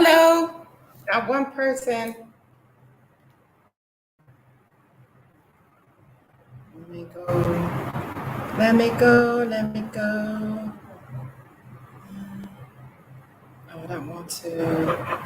Hello. Got one person. Let me go. Let me go. Let me go. Oh, I don't want to.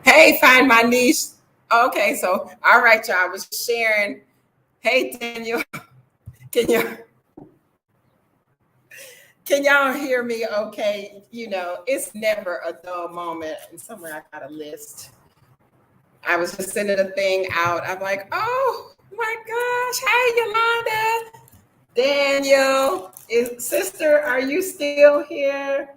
Hey, find my niche. Okay, so all right, y'all. I was sharing. Hey, Daniel. Can you can y'all hear me? Okay, it's never a dull moment, and somewhere I got a list. I was just sending a thing out. I'm like, oh my gosh, hey Yolanda, Daniel, sister, are you still here?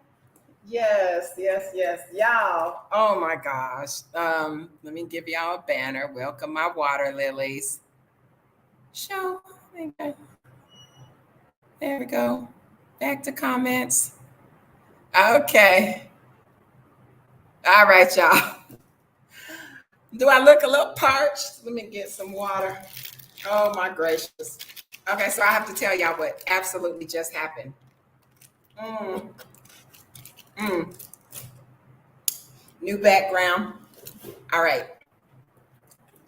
Yes, yes, yes, y'all. Oh my gosh. Let me give y'all a banner. Welcome my water lilies. Show. There we go. Back to comments. Okay. All right, y'all. Do I look a little parched? Let me get some water. Oh my gracious. Okay, so I have to tell y'all what absolutely just happened. Mm, mm. New background. All right.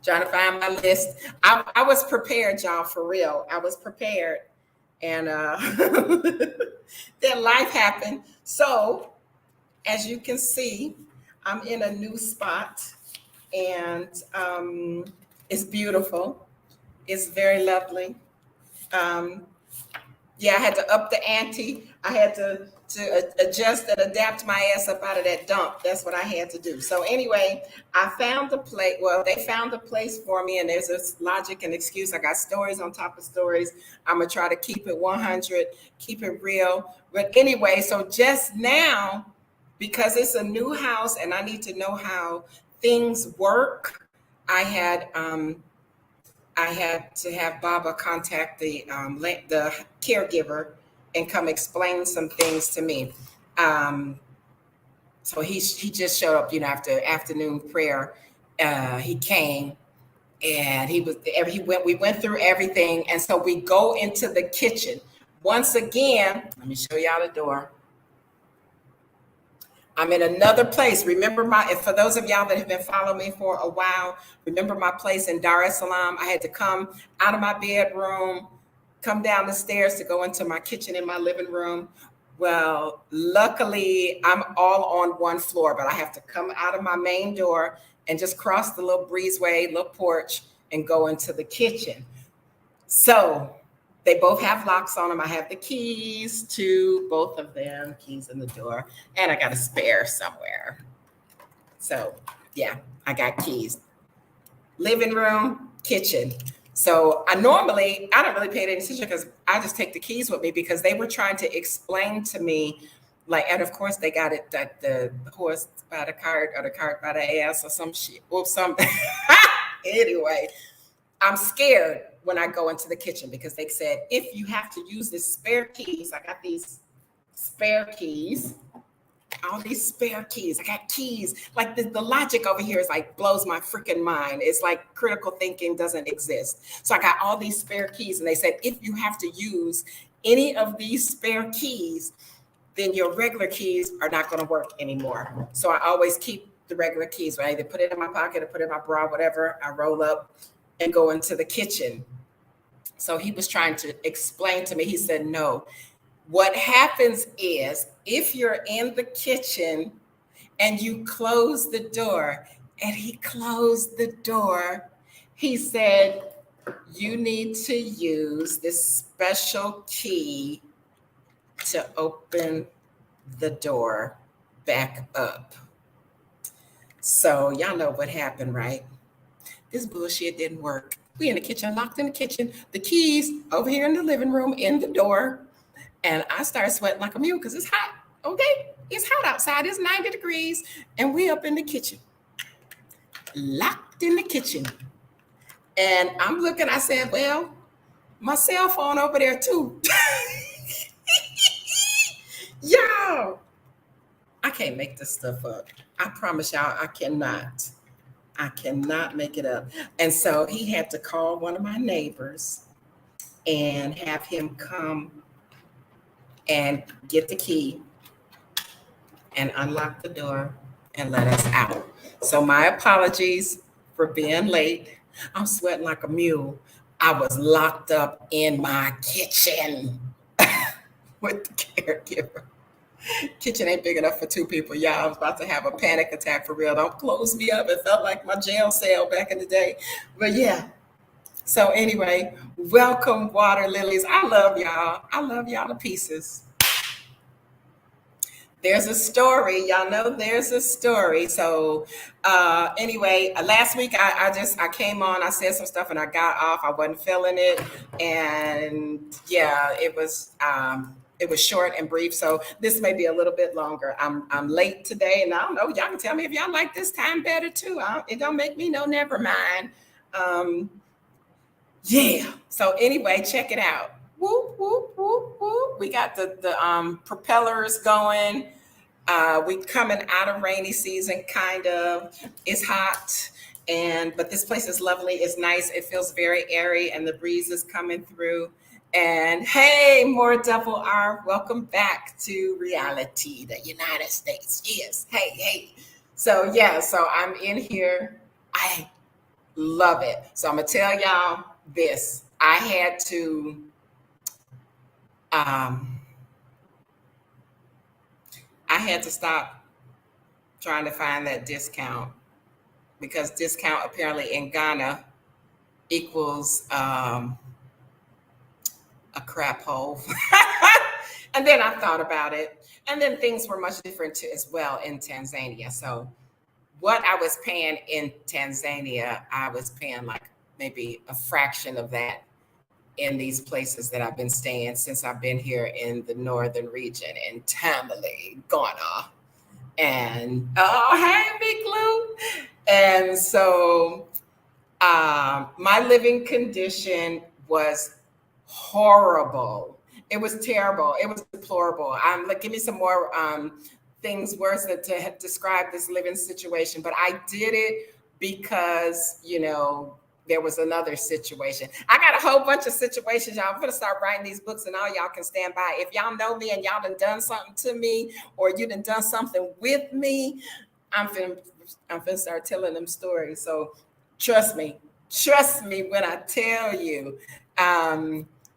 Trying to find my list. I was prepared, y'all, for real. I was prepared. And then life happened. So, as you can see, I'm in a new spot and it's beautiful. It's very lovely. Um, yeah, I had to up the ante. I had to adjust and adapt my ass up out of that dump. That's what I had to do. So anyway, I found the place. Well, they found a place for me, and there's this logic and excuse. I got stories on top of stories. I'm gonna try to keep it 100, keep it real. But anyway, so just now, because it's a new house and I need to know how things work, I had I had to have Baba contact the caregiver and come explain some things to me. Um, so he just showed up, after afternoon prayer. He came and we went through everything, and so we go into the kitchen once again. Let me show y'all the door. I'm in another place. Remember and for those of y'all that have been following me for a while, remember my place in Dar es Salaam. I had to come out of my bedroom, come down the stairs to go into my kitchen in my living room. Well, luckily I'm all on one floor, but I have to come out of my main door and just cross the little breezeway, little porch, and go into the kitchen. So they both have locks on them. I have the keys to both of them, keys in the door, and I got a spare somewhere. So yeah, I got keys. Living room, kitchen. So I don't really pay any attention because I just take the keys with me because they were trying to explain to me, like, and of course they got it that the horse by the cart or the cart by the ass or some shit or something. Anyway, I'm scared when I go into the kitchen because they said, if you have to use this spare keys, I got these spare keys, all these spare keys. I got keys. Like the logic over here is like blows my freaking mind. It's like critical thinking doesn't exist. So I got all these spare keys. And they said, if you have to use any of these spare keys, then your regular keys are not going to work anymore. So I always keep the regular keys. I either put it in my pocket or put it in my bra, whatever. I roll up and go into the kitchen. So he was trying to explain to me. He said, no, what happens is if you're in the kitchen and you close the door, and he closed the door, he said, you need to use this special key to open the door back up. So y'all know what happened, right? This bullshit didn't work. We in the kitchen, locked in the kitchen, the keys over here in the living room, in the door. And I started sweating like a mule because it's hot. Okay. It's hot outside. It's 90 degrees. And we up in the kitchen, locked in the kitchen. And I'm looking, I said, well, my cell phone over there too. Yo, I can't make this stuff up. I promise y'all, I cannot. I cannot make it up. And so he had to call one of my neighbors and have him come and get the key and unlock the door and let us out. So my apologies for being late. I'm sweating like a mule. I was locked up in my kitchen with the caregiver. Kitchen ain't big enough for two people. Y'all, I was about to have a panic attack for real. Don't close me up. It felt like my jail cell back in the day. But yeah. So anyway, welcome, water lilies. I love y'all. I love y'all to pieces. There's a story, y'all know there's a story. So anyway, last week I came on, I said some stuff and I got off. I wasn't feeling it. And yeah, it was short and brief. So this may be a little bit longer. I'm late today, and I don't know, y'all can tell me if y'all like this time better too. It don't make me no, never mind. Yeah. So anyway, check it out. Whoop, whoop, whoop, whoop. We got the propellers going. We coming out of rainy season, kind of. It's hot, but this place is lovely. It's nice. It feels very airy, and the breeze is coming through. And hey, more double R. Welcome back to reality, the United States. Yes. Hey. So yeah. So I'm in here. I love it. So I'm gonna tell y'all this. I had to. I had to stop trying to find that discount because discount apparently in Ghana equals a crap hole. And then I thought about it, and then things were much different too, as well in Tanzania. So what I was paying in Tanzania, I was paying like maybe a fraction of that in these places that I've been staying since I've been here in the northern region in Tamale, Ghana. And hey, Big Lou. And so my living condition was horrible. It was terrible. It was deplorable. Like, give me some more words to describe this living situation. But I did it because, there was another situation. I got a whole bunch of situations, y'all. I'm going to start writing these books and all y'all can stand by. If y'all know me and y'all done something to me, or you done something with me, I'm finna start telling them stories. So trust me when I tell you.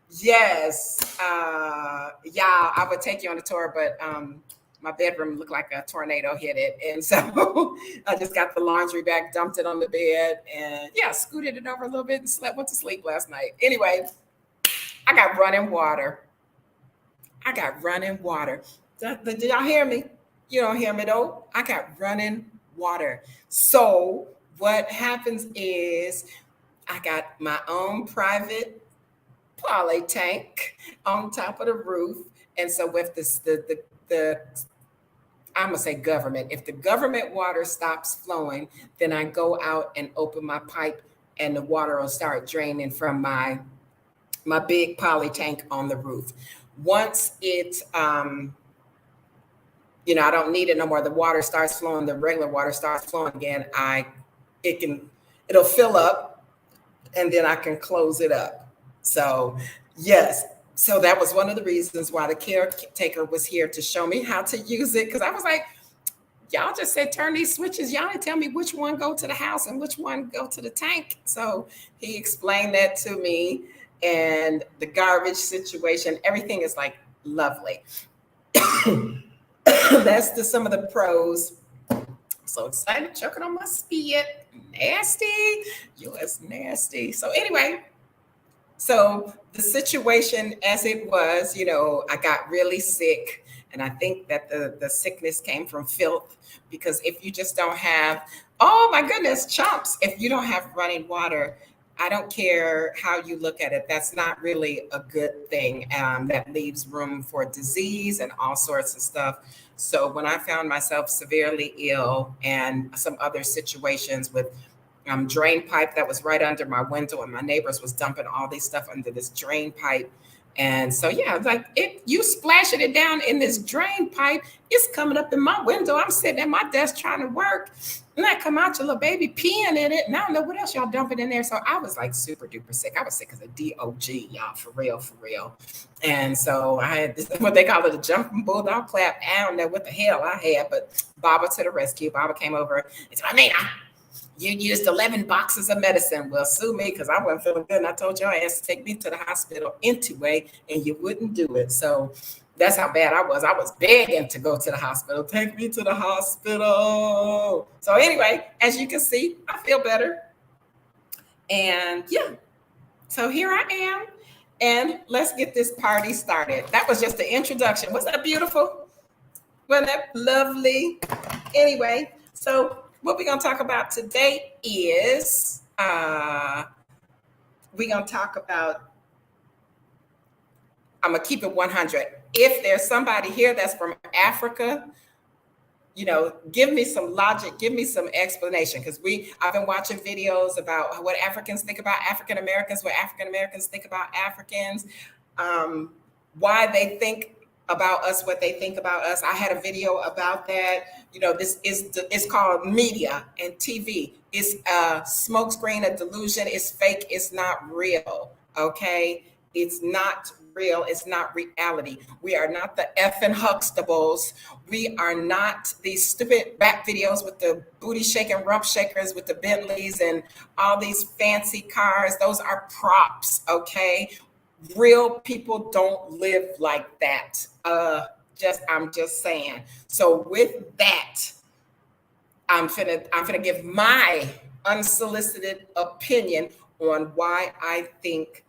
Yes, y'all, I would take you on a tour, but my bedroom looked like a tornado hit it. And so I just got the laundry bag, dumped it on the bed, and scooted it over a little bit and went to sleep last night. Anyway, I got running water. Did y'all hear me? You don't hear me though. I got running water. So what happens is I got my own private poly tank on top of the roof. And so with the I'm gonna say government. If the government water stops flowing, then I go out and open my pipe, and the water will start draining from my big poly tank on the roof. Once it, I don't need it no more. The water starts flowing. The regular water starts flowing again. It'll fill up, and then I can close it up. So yes. So that was one of the reasons why the caretaker was here to show me how to use it. Because I was like, y'all just said turn these switches. Y'all didn't tell me which one go to the house and which one go to the tank. So he explained that to me, and the garbage situation, everything is like lovely. That's some of the pros. So excited, choking on my spit. Nasty. U.S. nasty. So anyway. So the situation as it was, I got really sick, and I think that the sickness came from filth, because if you just don't have, oh my goodness, chumps, if you don't have running water, I don't care how you look at it. That's not really a good thing. That leaves room for disease and all sorts of stuff. So when I found myself severely ill and some other situations with drain pipe that was right under my window, and my neighbors was dumping all these stuff under this drain pipe. And so yeah, like it, you splashing it down in this drain pipe, it's coming up in my window. I'm sitting at my desk trying to work, and I come out, your little baby peeing in it, and I don't know what else y'all dumping in there. So I was like super duper sick. I was sick as a dog, y'all, for real, for real. And so I had this, what they call it, a jumping bulldog clap. I don't know what the hell I had, but Baba to the rescue. Baba came over and said, Nina, you used 11 boxes of medicine. Well, sue me because I wasn't feeling good. And I told your ass to take me to the hospital anyway, and you wouldn't do it. So that's how bad I was. I was begging to go to the hospital. Take me to the hospital. So anyway, as you can see, I feel better. And yeah, so here I am. And let's get this party started. That was just the introduction. Was that beautiful? Wasn't that lovely? Anyway, so what we're going to talk about today is we're going to talk about, I'm going to keep it 100. If there's somebody here that's from Africa, you know, give me some logic, give me some explanation, because I've been watching videos about what Africans think about African Americans, what African Americans think about Africans, why they think about us, what they think about us. I had a video about that. You know, it's called media and TV. It's a smokescreen, a delusion. It's fake. It's not real. Okay, it's not real. It's not reality. We are not the effing Huxtables. We are not these stupid rap videos with the booty shaking rump shakers with the Bentleys and all these fancy cars. Those are props. Okay. Real people don't live like that. I'm just saying. So with that, I'm finna give my unsolicited opinion on why I think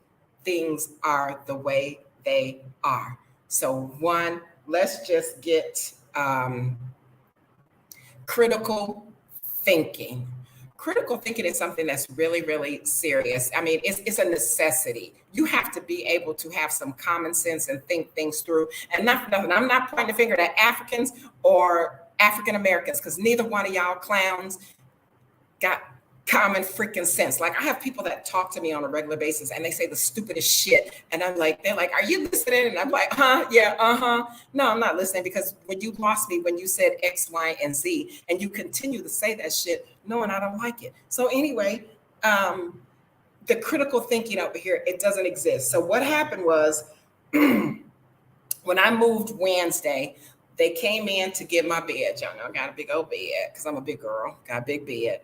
things are the way they are. So one, let's just get critical thinking. Critical thinking is something that's really, really serious. I mean, it's a necessity. You have to be able to have some common sense and think things through. And not for nothing, I'm not pointing the finger at Africans or African Americans, because neither one of y'all clowns got common freaking sense. Like, I have people that talk to me on a regular basis and they say the stupidest shit. And I'm like, they're like, are you listening? And I'm like, yeah, No, I'm not listening, because when you lost me, when you said X, Y, and Z, and you continue to say that shit, knowing I don't like it. So anyway, the critical thinking over here, it doesn't exist. So what happened was when I moved Wednesday, they came in to get my bed. Y'all know I got a big old bed because I'm a big girl, got a big bed.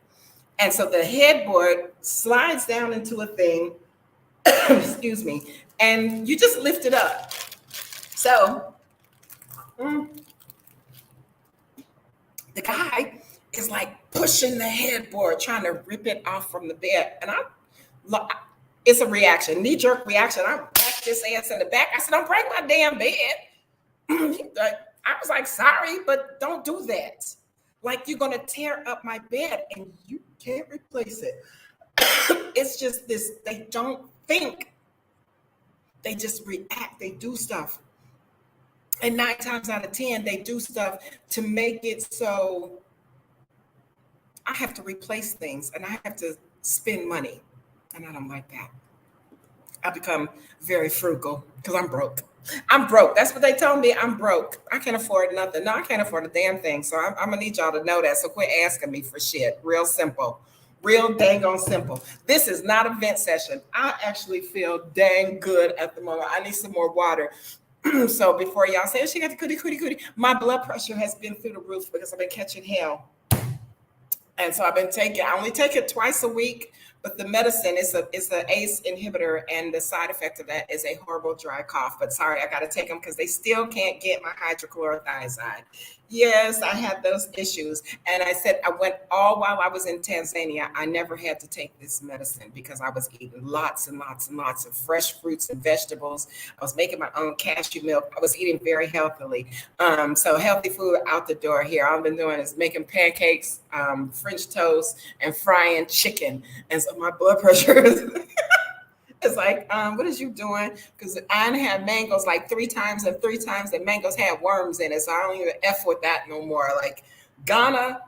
And so the headboard slides down into a thing, excuse me, and you just lift it up. So the guy is like pushing the headboard, trying to rip it off from the bed. And it's a reaction, knee-jerk reaction. I backed his ass in the back. I said, don't break my damn bed. I was like, sorry, but don't do that. Like, you're going to tear up my bed and you can't replace it. It's just this, they don't think. They just react. They do stuff. And 9 times out of 10, they do stuff to make it so I have to replace things and I have to spend money. And I don't like that. I become very frugal because I'm broke. I'm broke. That's what they told me. I'm broke. I can't afford nothing. No, I can't afford a damn thing. So I'm going to need y'all to know that. So quit asking me for shit. Real simple. Real dang on simple. This is not a vent session. I actually feel dang good at the moment. I need some more water. So before y'all say, oh, she got the cootie, my blood pressure has been through the roof because I've been catching hell. And so I only take it twice a week, but the medicine is an ACE inhibitor, and the side effect of that is a horrible dry cough. But sorry, I got to take them because they still can't get my hydrochlorothiazide. Yes, I had those issues. And I said, I went all while I was in Tanzania. I never had to take this medicine because I was eating lots and lots and lots of fresh fruits and vegetables. I was making my own cashew milk. I was eating very healthily. So healthy food out the door here. All I've been doing is making pancakes, French toast, and frying chicken. And so my blood pressure is it's like, what is you doing? Because I had mangoes like three times, and three times the mangoes had worms in it. So I don't even F with that no more. Like Ghana,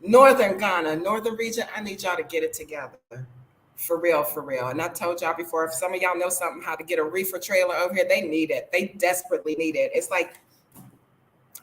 Ghana, northern region, I need y'all to get it together. For real, for real. And I told y'all before, if some of y'all know something how to get a reefer trailer over here, they need it. They desperately need it. It's like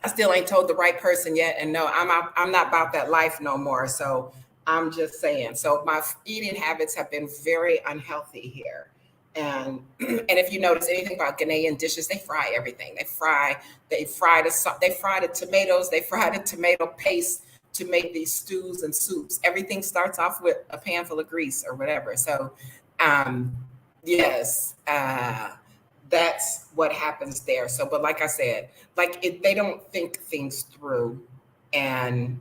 I still ain't told the right person yet. And no, I'm not about that life no more. So I'm just saying. So my eating habits have been very unhealthy here. And and if you notice anything about Ghanaian dishes, they fry everything. They fry the tomatoes, they fry the tomato paste to make these stews and soups. Everything starts off with a pan full of grease or whatever. So um yes, that's what happens there. So, but like I said, they don't think things through, and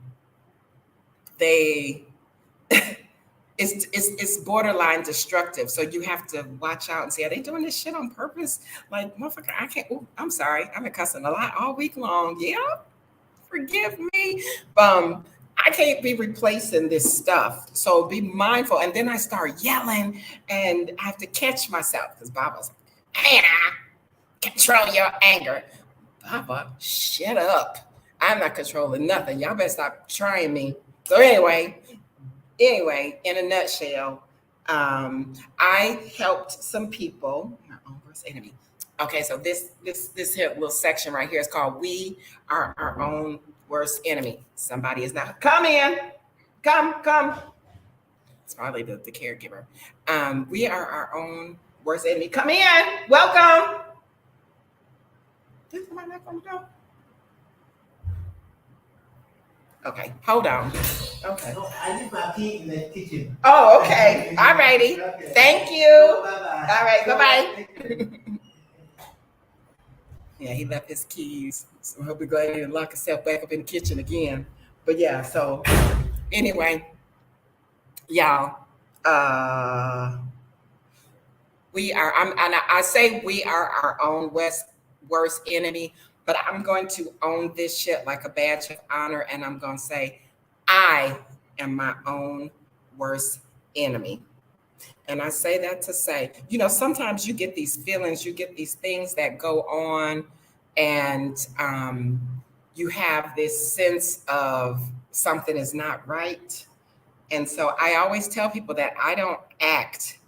they it's borderline destructive. So you have to watch out and see, are they doing this shit on purpose? Like, motherfucker, I can't. Ooh, I'm sorry, I've been cussing a lot all week long. Yeah, forgive me. I can't be replacing this stuff. So be mindful. And then I start yelling, and I have to catch myself because Baba's like, Hannah, control your anger. Papa, shut up. I'm not controlling nothing. Y'all better stop trying me. So anyway, in a nutshell, I helped some people. My own worst enemy. Okay, so this here little section right here is called "We Are Our Own Worst Enemy." Somebody is not. Come in. Come. It's probably the caregiver. We are our own worst enemy. Come in. Welcome. Is somebody not gonna go? Okay, hold on. Okay. No, I leave my key in the kitchen. Oh, okay. All righty. Okay. Thank you. Bye-bye. All right, bye-bye. Thank you. Yeah, he left his keys. So he'll be glad he didn't lock himself back up in the kitchen again. But yeah, so anyway, y'all, I say we are our own worst enemy, but I'm going to own this shit like a badge of honor, and I'm going to say, I am my own worst enemy. And I say that to say, sometimes you get these feelings, you get these things that go on, and you have this sense of something is not right. And so I always tell people that I don't act,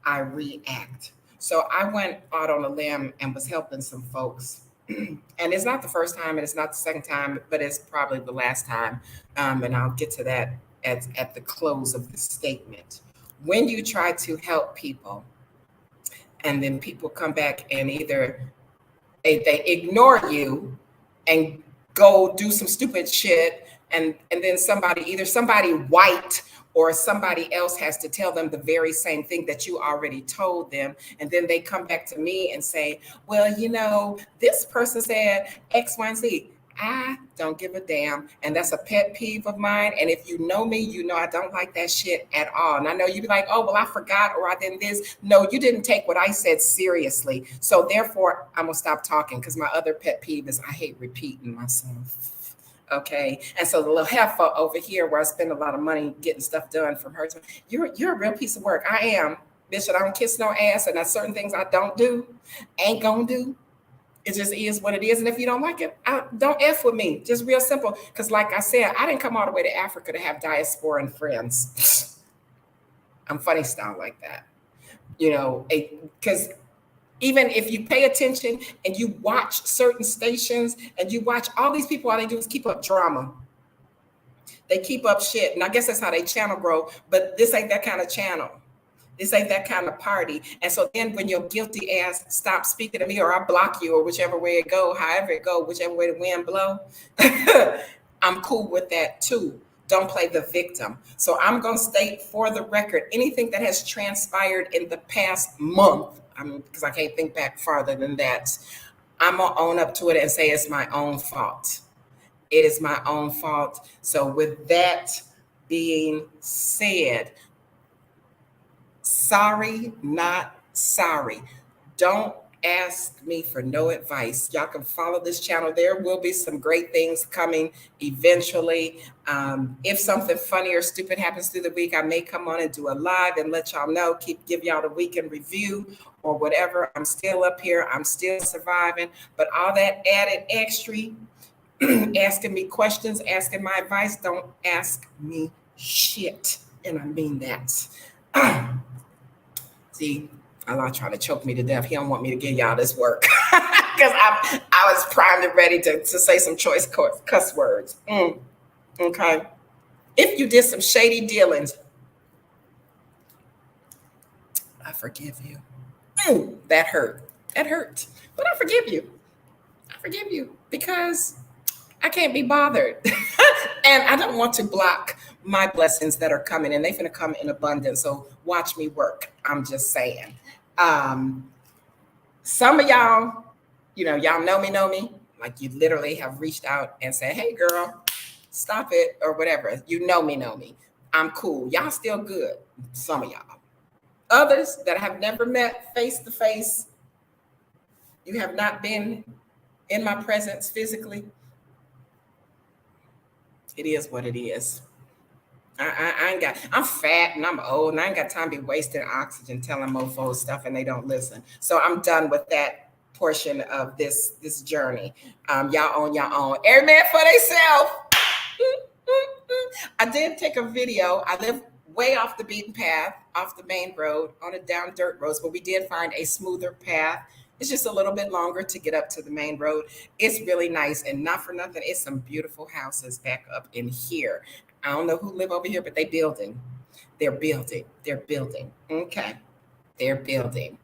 I react. So I went out on a limb and was helping some folks. And it's not the first time, and it's not the second time, but it's probably the last time. And I'll get to that at the close of the statement. When you try to help people, and then people come back and either they ignore you and go do some stupid shit, and then either somebody white or somebody else has to tell them the very same thing that you already told them, and then they come back to me and say, well, this person said X, Y, and Z. I don't give a damn. And that's a pet peeve of mine. And if you know me, you know I don't like that shit at all. And I know you'd be like, oh, well, I forgot, or I didn't this. No, you didn't take what I said seriously. So therefore, I'm going to stop talking, because my other pet peeve is I hate repeating myself. Okay. And so the little heifer over here, where I spend a lot of money getting stuff done from her, you're a real piece of work. I am. Bitch, I don't kiss no ass. And there's certain things I don't do, ain't gonna do. It just is what it is. And if you don't like it, don't F with me. Just real simple. Because like I said, I didn't come all the way to Africa to have diasporan friends. I'm funny style like that. Because even if you pay attention and you watch certain stations and you watch all these people, all they do is keep up drama. They keep up shit. And I guess that's how they channel grow. But this ain't that kind of channel. This ain't that kind of party. And so then when your guilty ass stops speaking to me, or I block you, or whichever way it go, however it go, whichever way the wind blow, I'm cool with that too. Don't play the victim. So I'm going to state for the record, anything that has transpired in the past month, because I can't think back farther than that, I'm going to own up to it and say it's my own fault. It is my own fault. So with that being said, sorry, not sorry. Don't ask me for no advice. Y'all can follow this channel. There will be some great things coming eventually. If something funny or stupid happens through the week, I may come on and do a live and let y'all know, give y'all the weekend review or whatever. I'm still up here. I'm still surviving. But all that added extra, asking me questions, asking my advice, don't ask me shit. And I mean that. See, Allah trying to choke me to death. He don't want me to give y'all this work because I was primed and ready to say some choice cuss words. Okay. If you did some shady dealings, I forgive you. That hurt. That hurt. But I forgive you. I forgive you because I can't be bothered. And I don't want to block my blessings that are coming, and they're going to come in abundance. So watch me work. I'm just saying. Some of y'all, y'all know me. Like, you literally have reached out and said, hey, girl, stop it, or whatever. You know me. I'm cool. Y'all still good. Some of y'all. Others that I have never met face to face, you have not been in my presence physically. It is what it is. I'm fat and I'm old and I ain't got time to be wasting oxygen telling mofos stuff and they don't listen. So I'm done with that portion of this journey. Y'all on your own. Every man for themselves. I did take a video. I live way off the beaten path, off the main road, on a down dirt roads, but we did find a smoother path. It's just a little bit longer to get up to the main road. It's really nice, and not for nothing, it's some beautiful houses back up in here. I don't know who live over here, but they're building. Okay. They're building.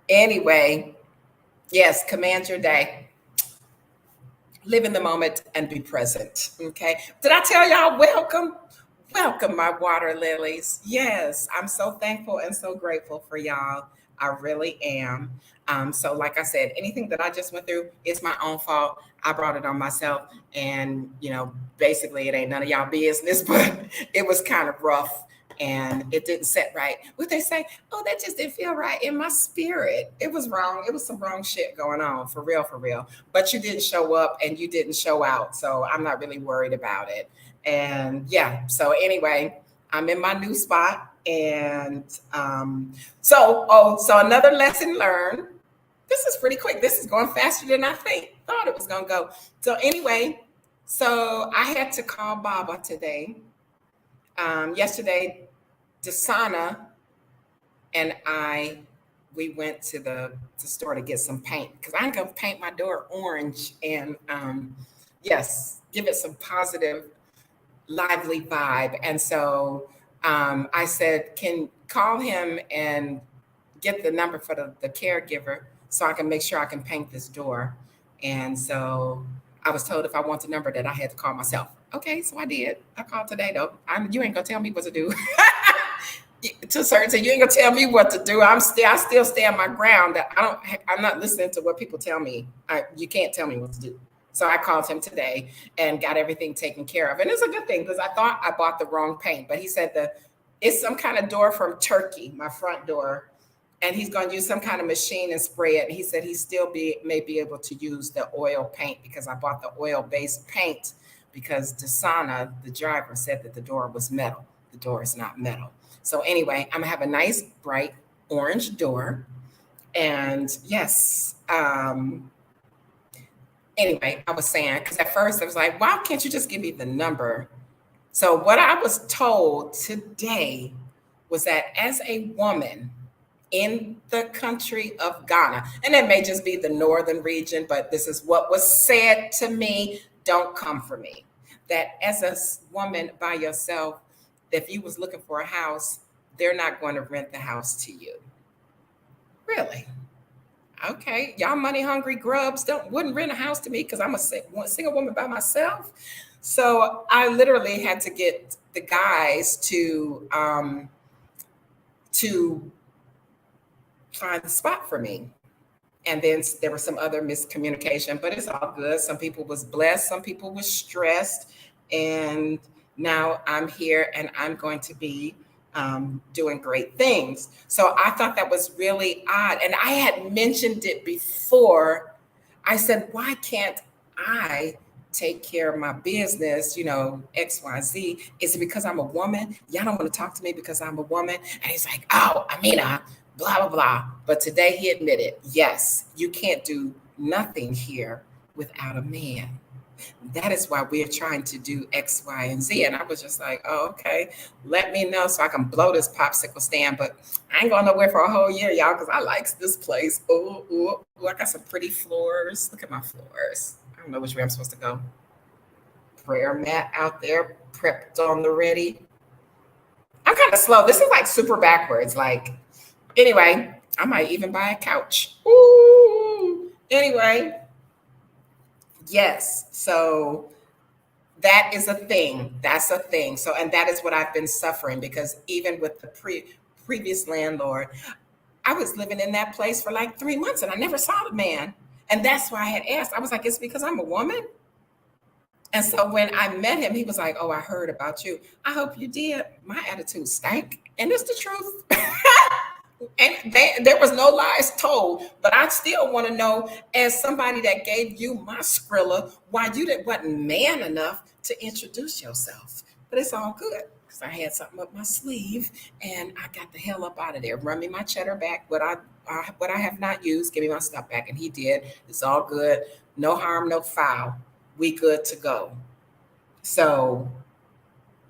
Anyway, yes, command your day. Live in the moment and be present. Okay. Did I tell y'all welcome? Welcome, my water lilies. Yes, I'm so thankful and so grateful for y'all. I really am. So like I said, anything that I just went through, it's my own fault. I brought it on myself. And, basically it ain't none of y'all business, but it was kind of rough and it didn't set right. What they say, oh, that just didn't feel right in my spirit. It was wrong. It was some wrong shit going on, for real. But you didn't show up and you didn't show out. So I'm not really worried about it. And yeah, so anyway, I'm in my new spot. And so another lesson learned. This is pretty quick. This is going faster than I thought it was going to go. So anyway, so I had to call Baba today. Yesterday, Desana and we went to the store to get some paint because I'm going to paint my door orange and yes, give it some positive, lively vibe. And so I said, can call him and get the number for the caregiver so I can make sure I can paint this door. And so I was told if I want the number that I had to call myself. Okay, so I did. I called today though. You ain't gonna tell me what to do. To a certain extent, you ain't gonna tell me what to do. I still stand my ground that I'm not listening to what people tell me. You can't tell me what to do. So I called him today and got everything taken care of. And it's a good thing because I thought I bought the wrong paint, but he said it's some kind of door from Turkey, my front door. And he's going to use some kind of machine and spray it. And he said he still may be able to use the oil paint because I bought the oil-based paint because Desana, the driver, said that the door was metal. The door is not metal. So anyway, I'm going to have a nice, bright orange door. And yes, anyway, I was saying, because at first I was like, why can't you just give me the number? So what I was told today was that as a woman in the country of Ghana, and it may just be the northern region, but this is what was said to me, don't come for me, that as a woman by yourself, if you was looking for a house, they're not going to rent the house to you. Really? Okay, y'all money hungry grubs wouldn't rent a house to me because I'm a single woman by myself. So I literally had to get the guys to find the spot for me. And then there was some other miscommunication, but it's all good. Some people was blessed, some people was stressed, and now I'm here and I'm going to be doing great things. So I thought that was really odd, and I had mentioned it before. I said, why can't I take care of my business, XYZ? Is it because I'm a woman? Y'all don't want to talk to me because I'm a woman? And he's like, oh, Amina, blah, blah, blah. But today he admitted, yes, you can't do nothing here without a man. That is why we're trying to do X, Y, and Z. And I was just like, oh, okay, let me know so I can blow this popsicle stand. But I ain't going nowhere for a whole year, y'all, because I likes this place. Ooh, I got some pretty floors. Look at my floors. I don't know which way I'm supposed to go. Prayer mat out there, prepped on the ready. I'm kind of slow. This is like super backwards. Like, anyway, I might even buy a couch. Ooh. Anyway, yes. So that is a thing. That's a thing. So, and that is what I've been suffering, because even with the previous landlord, I was living in that place for like 3 months and I never saw the man. And that's why I had asked. I was like, it's because I'm a woman. And so when I met him, he was like, oh, I heard about you. I hope you did. My attitude stank. And it's the truth. And there was no lies told, but I still want to know, as somebody that gave you my Skrilla, why you wasn't man enough to introduce yourself. But it's all good, because I had something up my sleeve, and I got the hell up out of there. Run me my cheddar back, what I have not used. Give me my stuff back, and he did. It's all good. No harm, no foul. We good to go. So,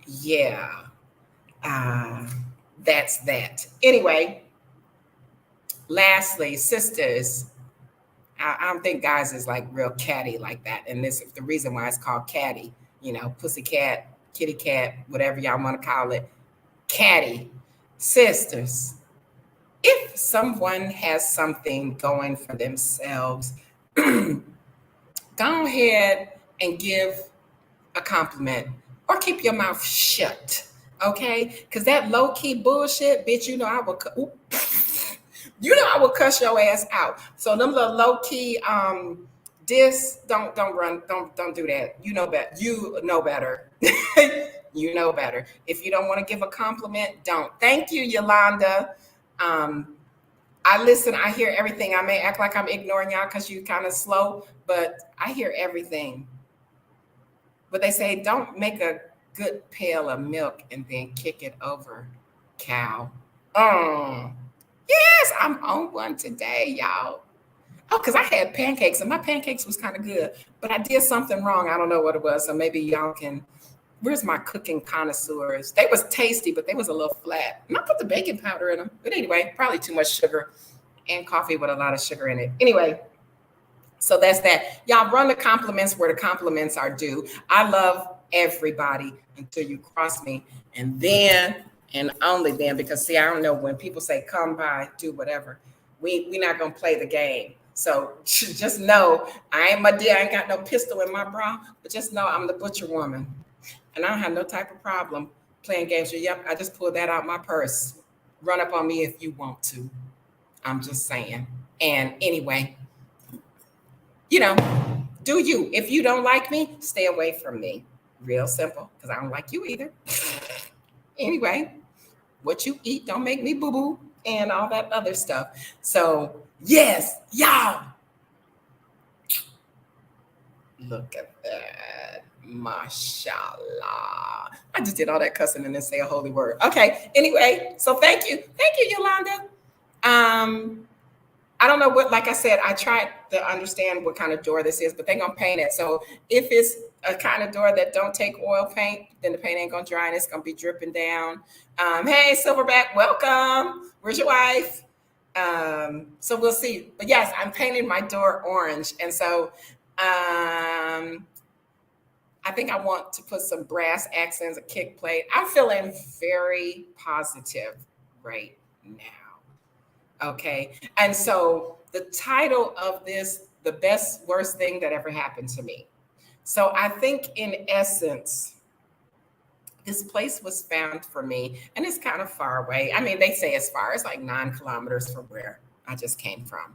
yeah, that's that. Anyway. Lastly, sisters, I don't think guys is like real catty like that. And this is the reason why it's called catty, pussy cat, kitty cat, whatever y'all want to call it. Catty. Sisters, if someone has something going for themselves, go ahead and give a compliment or keep your mouth shut. Okay? Because that low key bullshit, bitch, I will. I will cuss your ass out. So them little low key don't run, don't do that. You know better. You know better. You know better. If you don't want to give a compliment, don't. Thank you, Yolanda. I listen, I hear everything. I may act like I'm ignoring y'all because you kind of slow, but I hear everything. But they say don't make a good pail of milk and then kick it over, cow. Yes, I'm on one today, y'all. Oh, because I had pancakes and my pancakes was kind of good, but I did something wrong. I don't know what it was. So maybe y'all can. Where's my cooking connoisseurs? They was tasty, but they was a little flat. And I put the baking powder in them. But anyway, probably too much sugar and coffee with a lot of sugar in it. Anyway, so that's that. Y'all run the compliments where the compliments are due. I love everybody until you cross me. And then, and only then, because see, I don't know, when people say come by, do whatever, we're not going to play the game. So just know, I ain't my dear, I ain't got no pistol in my bra, but just know I'm the butcher woman. And I don't have no type of problem playing games with you. Yep, I just pulled that out my purse. Run up on me if you want to. I'm just saying. And anyway, do you. If you don't like me, stay away from me. Real simple, because I don't like you either. Anyway, what you eat don't make me boo-boo and all that other stuff. So, yes, y'all. Look at that. Mashallah. I just did all that cussing and then say a holy word. Okay. Anyway, so thank you. Thank you, Yolanda. I don't know what, like I said, I tried to understand what kind of door this is, but they're going to paint it. So if it's a kind of door that don't take oil paint, then the paint ain't going to dry and it's going to be dripping down. Hey, Silverback, welcome. Where's your wife? So we'll see. But yes, I'm painting my door orange. And so I think I want to put some brass accents, a kick plate. I'm feeling very positive right now. Okay. And so the title of this, the best, worst thing that ever happened to me. So I think in essence, this place was found for me and it's kind of far away. I mean, they say it's far, it's like 9 kilometers from where I just came from.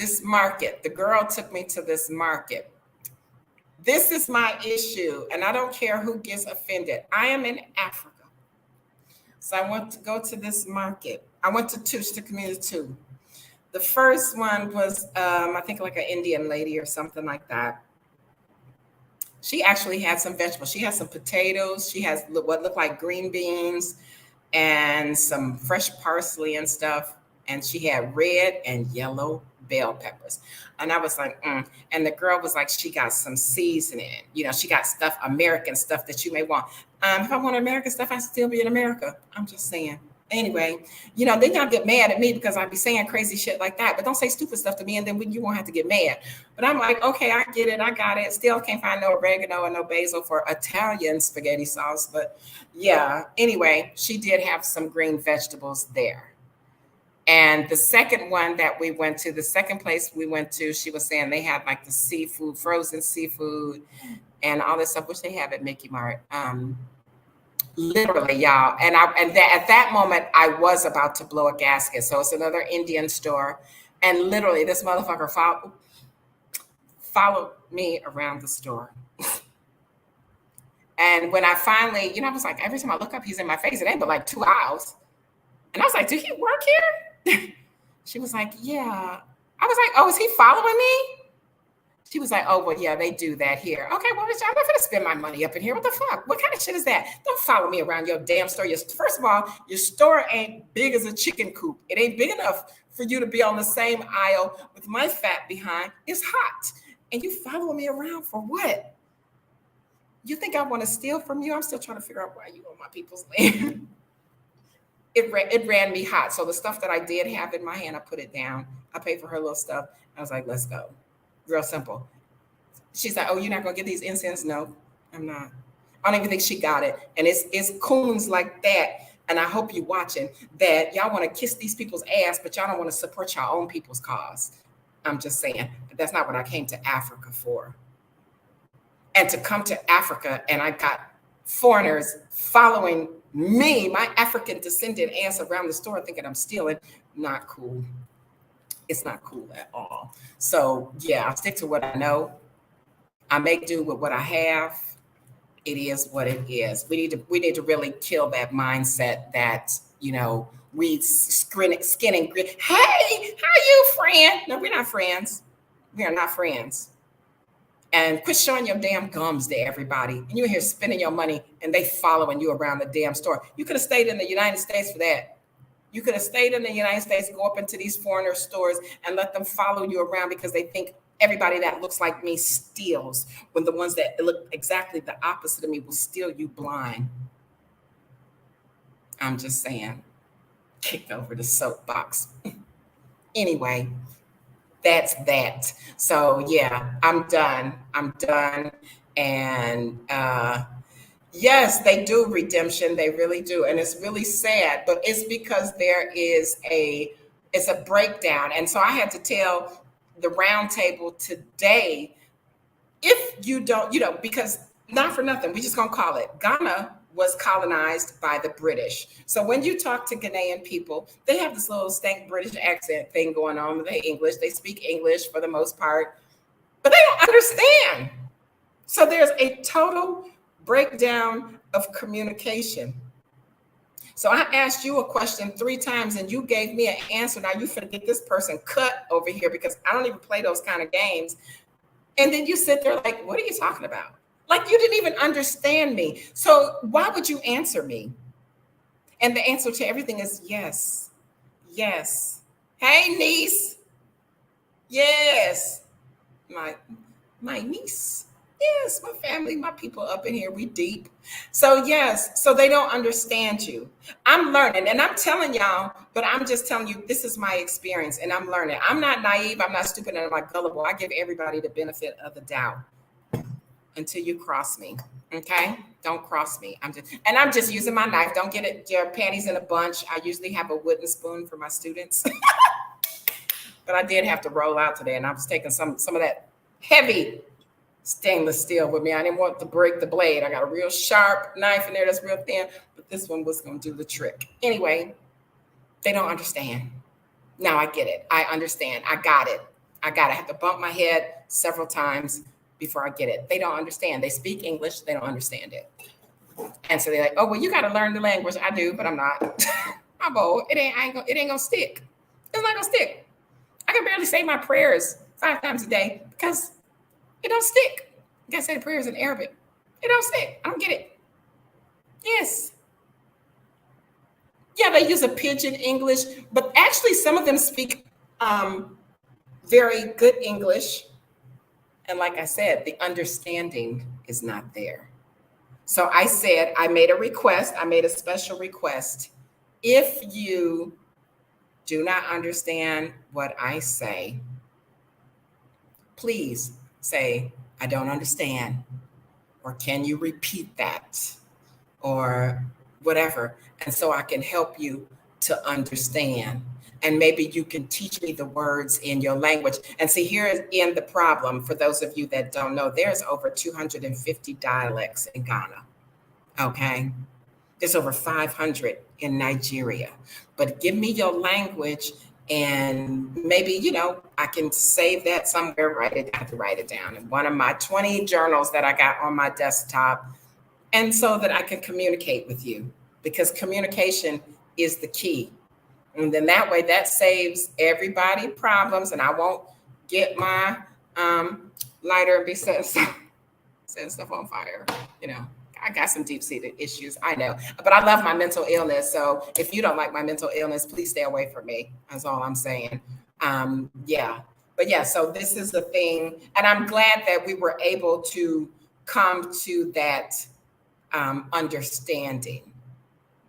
This market, the girl took me to this market. This is my issue, and I don't care who gets offended. I am in Africa. So I went to go to this market. I went to two, to community two. The first one was, I think, like an Indian lady or something like that. She actually had some vegetables. She had some potatoes. She has what looked like green beans and some fresh parsley and stuff. And she had red and yellow bell peppers. And I was like, And the girl was like, she got some seasoning. You know, she got stuff, American stuff that you may want. If I want American stuff, I'd still be in America. I'm just saying. Anyway, then y'all get mad at me because I be saying crazy shit like that. But don't say stupid stuff to me, and then you won't have to get mad. But I'm like, okay, I get it. I got it. Still can't find no oregano and no basil for Italian spaghetti sauce. But yeah, anyway, she did have some green vegetables there. And the second one that we went to, the second place we went to, she was saying they had like the seafood, frozen seafood, and all this stuff, which they have at Mickey Mart. Literally, y'all. And at that moment, I was about to blow a gasket. So it's another Indian store. And literally, this motherfucker followed me around the store. And when I finally, I was like, every time I look up, he's in my face. It ain't but like 2 hours. And I was like, do he work here? She was like, yeah. I was like, oh, is he following me? She was like, oh, well, yeah, they do that here. Okay, well, bitch, I'm not going to spend my money up in here. What the fuck? What kind of shit is that? Don't follow me around your damn store. First of all, your store ain't big as a chicken coop. It ain't big enough for you to be on the same aisle with my fat behind. It's hot. And you follow me around for what? You think I want to steal from you? I'm still trying to figure out why you on my people's land. It ran me hot. So the stuff that I did have in my hand, I put it down. I paid for her little stuff. I was like, let's go. Real simple. She's like, oh, you're not going to get these incense? No, I'm not. I don't even think she got it. And it's coons like that. And I hope you're watching that y'all want to kiss these people's ass, but y'all don't want to support your own people's cause. I'm just saying, but that's not what I came to Africa for. And to come to Africa, and I got foreigners following me, my African descendant ass around the store thinking I'm stealing. Not cool. It's not cool at all. So yeah, I stick to what I know. I make do with what I have. It is what it is. We need to really kill that mindset that, we skin and grin. Hey, how you, friend? No, we're not friends. We are not friends. And quit showing your damn gums to everybody. And you're here spending your money and they following you around the damn store. You could have stayed in the United States for that. You could have stayed in the United States, go up into these foreigner stores and let them follow you around because they think everybody that looks like me steals, when the ones that look exactly the opposite of me will steal you blind. I'm just saying, kick over the soapbox. Anyway, that's that. So yeah, I'm done. And yes, they do redemption. They really do. And it's really sad, but it's because it's a breakdown. And so I had to tell the round table today, if you don't, because not for nothing, we just gonna call it. Ghana was colonized by the British. So when you talk to Ghanaian people, they have this little stank British accent thing going on with their English. They speak English for the most part, but they don't understand. So there's a total breakdown of communication. So I asked you a question 3 times and you gave me an answer. Now you finna get this person cut over here because I don't even play those kind of games. And then you sit there like, what are you talking about? Like you didn't even understand me. So why would you answer me? And the answer to everything is yes. Yes. Hey, niece. Yes. My niece. Yes, my family, my people up in here, we deep. So yes, so they don't understand you. I'm learning and I'm telling y'all, but I'm just telling you, this is my experience and I'm learning. I'm not naive, I'm not stupid, and I'm not gullible. I give everybody the benefit of the doubt until you cross me, okay? Don't cross me. I'm just using my knife. Don't get it, your panties in a bunch. I usually have a wooden spoon for my students. But I did have to roll out today and I was taking some of that heavy stainless steel with me. I didn't want to break the blade. I got a real sharp knife in there that's real thin, but this one was going to do the trick. Anyway, they don't understand. Now I get it. I understand. I got it. I have to bump my head several times before I get it. They don't understand. They speak English, they don't understand it. And so they're like, oh, well, you got to learn the language. I do, but I'm not. I'm old. It ain't gonna stick. It's not gonna stick. I can barely say my prayers 5 times a day because it don't stick. You gotta say the prayers in Arabic. It don't stick. I don't get it. Yes. Yeah, they use a pidgin English, but actually some of them speak very good English. And like I said, the understanding is not there. So I said, I made a special request. If you do not understand what I say, please say, I don't understand. Or can you repeat that? Or whatever. And so I can help you to understand. And maybe you can teach me the words in your language. And see, here is in the problem. For those of you that don't know, there's over 250 dialects in Ghana. Okay. There's over 500 in Nigeria. But give me your language and maybe, I can save that somewhere, I have to write it down in one of my 20 journals that I got on my desktop. And so that I can communicate with you, because communication is the key. And then that way that saves everybody problems, and I won't get my lighter and be setting stuff on fire. I got some deep-seated issues, I know, but I love my mental illness. So if you don't like my mental illness, please stay away from me. That's all I'm saying. Yeah. But yeah, so this is the thing. And I'm glad that we were able to come to that understanding,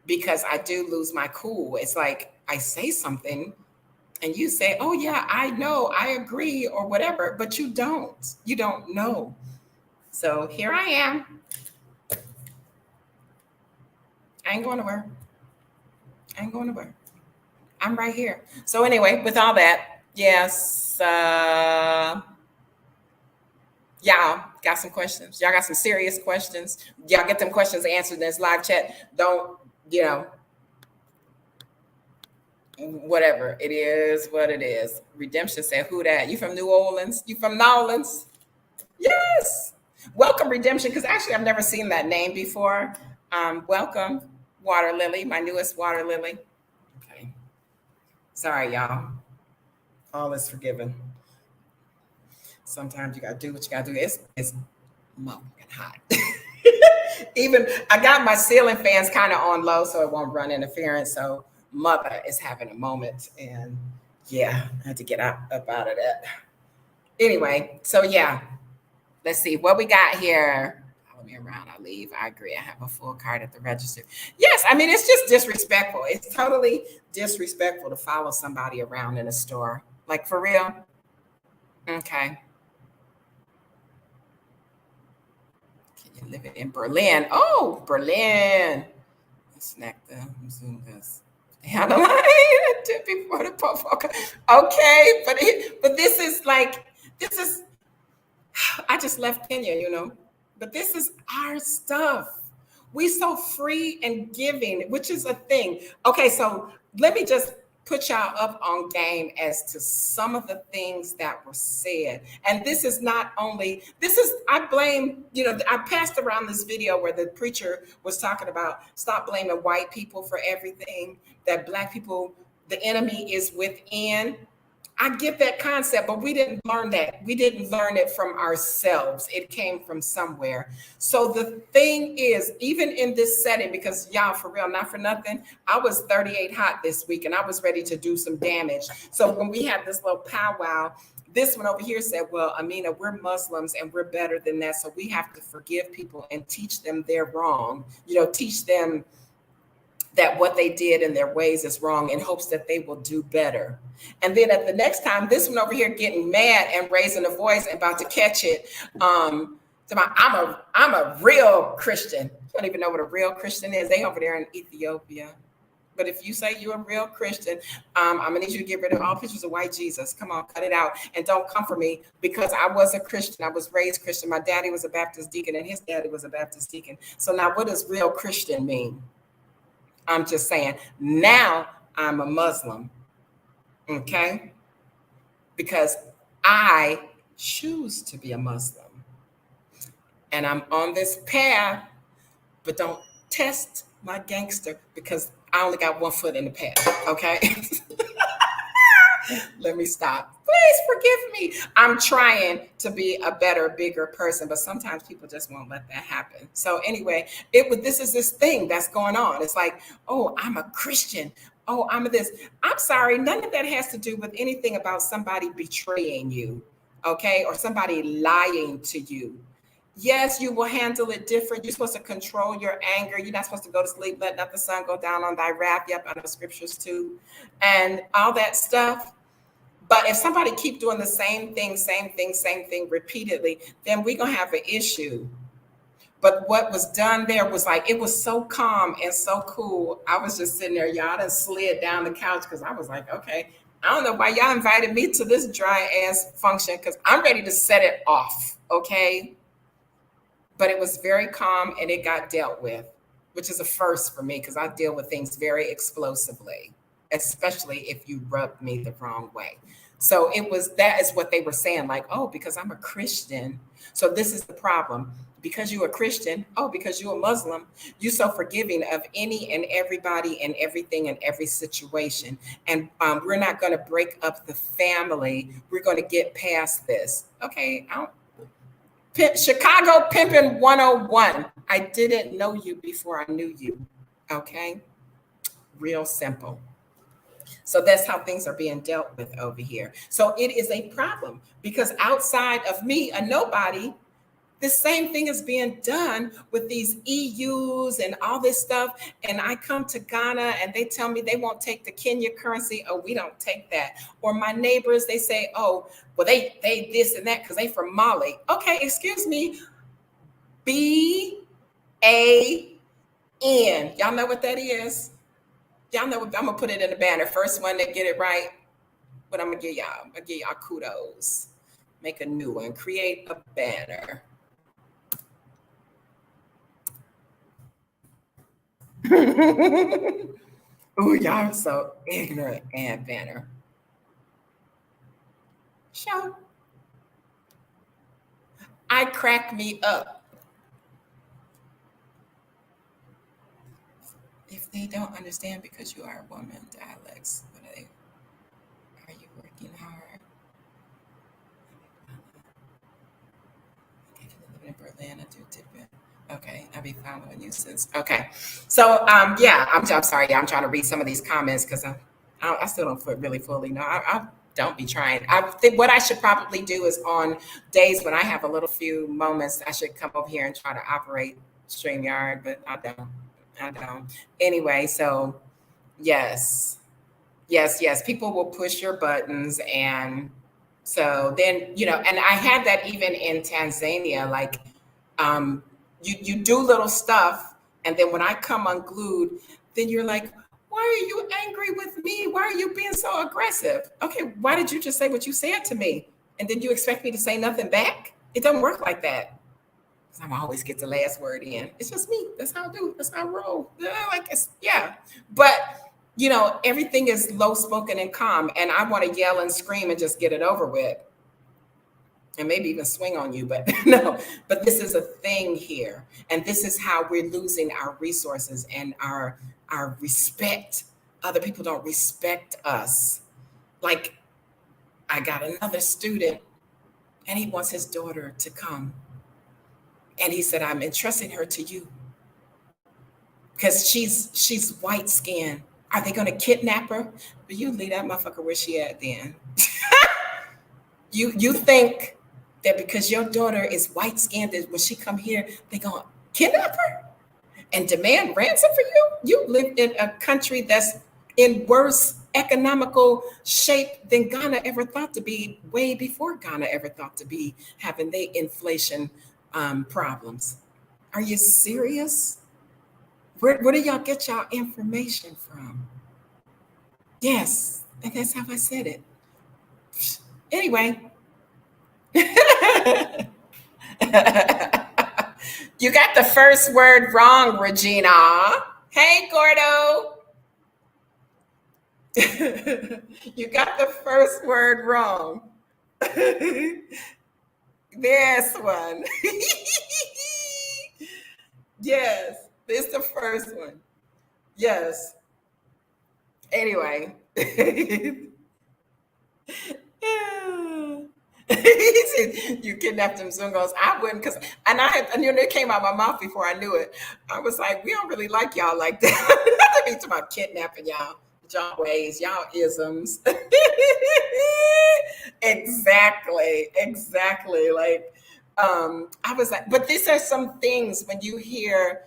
because I do lose my cool. It's like I say something and you say, oh yeah, I know, I agree, or whatever, but you don't know. So here I am. I ain't going nowhere. I'm right here. So anyway, with all that, yes, y'all got some questions. Y'all got some serious questions. Y'all get them questions answered in this live chat. Don't, whatever. It is what it is. Redemption said, who that? You from New Orleans? You from Nolans? Yes. Welcome, Redemption, because actually I've never seen that name before. Welcome, Water Lily, my newest Water Lily. Okay. Sorry, y'all. All is forgiven. Sometimes you got to do what you got to do. It's smoking hot. Even I got my ceiling fans kind of on low so it won't run interference. So mother is having a moment, and yeah, I had to get up out of that. Anyway, so yeah, let's see what we got here. Follow me around, I leave. I agree. I have a full card at the register. Yes, I mean, it's just disrespectful. It's totally disrespectful to follow somebody around in a store. Like, for real. Okay. Living in Berlin. Oh, Berlin. Snack the Zoom this. Had a line before the Pope. Okay, but this is I just left Kenya, but this is our stuff. We so free and giving, which is a thing. Okay, so let me just put y'all up on game as to some of the things that were said. And this is I blame, I passed around this video where the preacher was talking about stop blaming white people for everything, that Black people, the enemy is within. I get that concept, but we didn't learn that. We didn't learn it from ourselves. It came from somewhere. So the thing is, even in this setting, because y'all, for real, not for nothing, I was 38 hot this week and I was ready to do some damage. So when we had this little powwow, this one over here said, well, Amina, we're Muslims and we're better than that. So we have to forgive people and teach them they're wrong. Teach them that what they did in their ways is wrong, in hopes that they will do better. And then at the next time, this one over here getting mad and raising a voice and about to catch it. I'm a real Christian. You don't even know what a real Christian is. They over there in Ethiopia. But if you say you're a real Christian, I'm gonna need you to get rid of all pictures of white Jesus. Come on, cut it out. And don't come for me, because I was a Christian. I was raised Christian. My daddy was a Baptist deacon and his daddy was a Baptist deacon. So now what does real Christian mean? I'm just saying, now I'm a Muslim, okay? Because I choose to be a Muslim, and I'm on this path, but don't test my gangster because I only got one foot in the path. Okay. Let me stop. Please forgive me. I'm trying to be a better, bigger person, but sometimes people just won't let that happen. So anyway, this is this thing that's going on. It's like, oh, I'm a Christian. Oh, I'm this. I'm sorry. None of that has to do with anything about somebody betraying you, okay, or somebody lying to you. Yes, you will handle it different. You're supposed to control your anger. You're not supposed to go to sleep, let not the sun go down on thy wrath. Yep, I know scriptures too, and all that stuff. But if somebody keep doing the same thing repeatedly, then we're gonna have an issue. But what was done there was like it was so calm and so cool. I was just sitting there, y'all done slid down the couch because I was like, okay, I don't know why y'all invited me to this dry ass function because I'm ready to set it off. Okay. But it was very calm and it got dealt with, which is a first for me because I deal with things very explosively, especially if you rub me the wrong way. So that is what they were saying, like, oh, because I'm a Christian. So this is the problem. Because you're a Christian, oh, because you're a Muslim, you're so forgiving of any and everybody and everything and every situation. And we're not going to break up the family. We're going to get past this. Okay, Chicago Pimpin' 101. I didn't know you before I knew you. Okay, real simple. So that's how things are being dealt with over here. So it is a problem because outside of me, a nobody, the same thing is being done with these EUs and all this stuff. And I come to Ghana and they tell me they won't take the Kenya currency. Oh, we don't take that. Or my neighbors, they say, oh, well, they this and that because they from Mali. Okay, excuse me. BAN. Y'all know what that is? Y'all know what I'm gonna put it in the banner. First one to get it right. What I'm gonna give y'all? I'm gonna give y'all kudos. Make a new one. Create a banner. Oh, y'all are so ignorant and banner. Show. I crack me up. If they don't understand because you are a woman, dialects, are you working hard? If you live in Berlin, I do tip it. Okay, I'll be following you since. Okay, so yeah, I'm sorry. Yeah, I'm trying to read some of these comments because I still don't really fully know. I don't be trying. I think what I should probably do is on days when I have a little few moments, I should come over here and try to operate StreamYard, but I don't. I don't. Anyway, so yes, yes. People will push your buttons, and so then and I had that even in Tanzania, like you do little stuff, and then when I come unglued, then you're like, why are you angry with me? Why are you being so aggressive? Okay, why did you just say what you said to me? And then you expect me to say nothing back? It doesn't work like that. I'm always get the last word in. It's just me. That's how I do. That's how I roll. Yeah. But everything is low spoken and calm, and I want to yell and scream and just get it over with, and maybe even swing on you. But no. But this is a thing here, and this is how we're losing our resources and our respect. Other people don't respect us. Like I got another student, and he wants his daughter to come. And he said, I'm entrusting her to you because she's white skinned. Are they going to kidnap her? But you leave that motherfucker where she at then. You think that because your daughter is white skinned, that when she come here, they going to kidnap her and demand ransom for you? You live in a country that's in worse economical shape than Ghana ever thought to be, way before Ghana ever thought to be having their inflation problems. Are you serious? Where do y'all get y'all information from? Yes, and that's how I said it. Anyway. You got the first word wrong, Regina. Hey, Gordo. You got the first word wrong. This one. Yes, it's the first one. Yes. Anyway. Yeah. He said, you kidnapped him. Soon goes, I wouldn't, because, and I knew it came out my mouth before I knew it. I was like, we don't really like y'all like that. I mean, to my kidnapping y'all, y'all ways, y'all isms. Exactly, exactly. Like, I was like, but these are some things when you hear